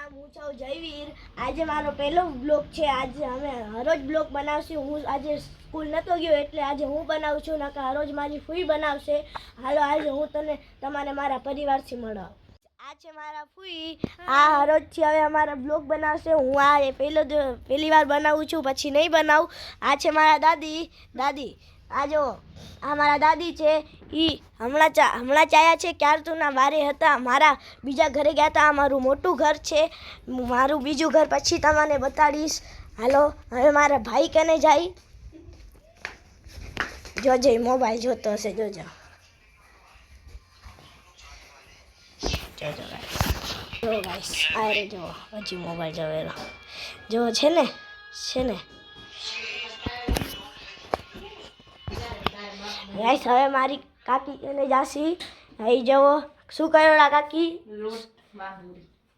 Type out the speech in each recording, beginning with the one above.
નામ હું છું જયવીર। આજે મારો પહેલો બ્લોગ છે। આજે અમે હરોજ બ્લોગ બનાવશું। હું આજે સ્કૂલ નતો ગયો એટલે આજે હું બનાવું છું, નકર હરોજ મારી ફૂઈ બનાવશે। હાલો આજે હું તમારે મારા પરિવારથી મળાવું। આ છે મારા ફૂઈ, આ હરોજથી હવે અમારા બ્લોગ બનાવશે। હું આ પહેલી વાર બનાવું છું, પછી નહીં બનાવું। આ છે મારા દાદી। આ જો આ મારા દાદી છે, ઈ હમણાં ચાયા છે, ક્યારતુંના વારે હતા। મારા બીજા ઘરે ગયા હતા। આ મારું મોટું ઘર છે, મારું બીજું ઘર પછી તમને બતાડીશ। હાલો હવે મારા ભાઈ કને જાય, જોજે મોબાઈલ જોતો હશે, જોજો ગાઈસ આ રે જો હજી મોબાઈલ જોવેલો જો છે ને ગાઈસ હવે મારી કાકી કને જાસી। અહીં જવો શું કરોડા કાકી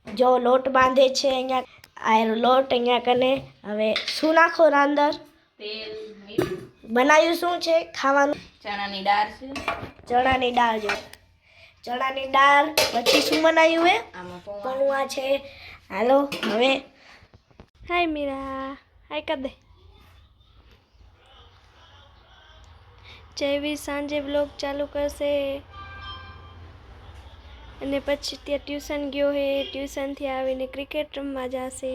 જો લોટ બાંધે છે। અહીંયા આ લોટ અહીંયા કને હવે શું નાખો અંદર તેલ મીઠું બનાવ્યું શું છે ખાવાનું? ચણાની દાળ છે, ચણાની દાળ જો ચણાની દાળ પછી શું બનાવ્યું હે? આમાં પૌવા છે। હાલો હવે હાય મીરા, હાય કર દે। જયવીર સાંજે બ્લોગ ચાલુ કરશે અને પછી ત્યાં ટ્યુશન ગયો હે, ટ્યુશનથી આવીને ક્રિકેટ રમવા જશે।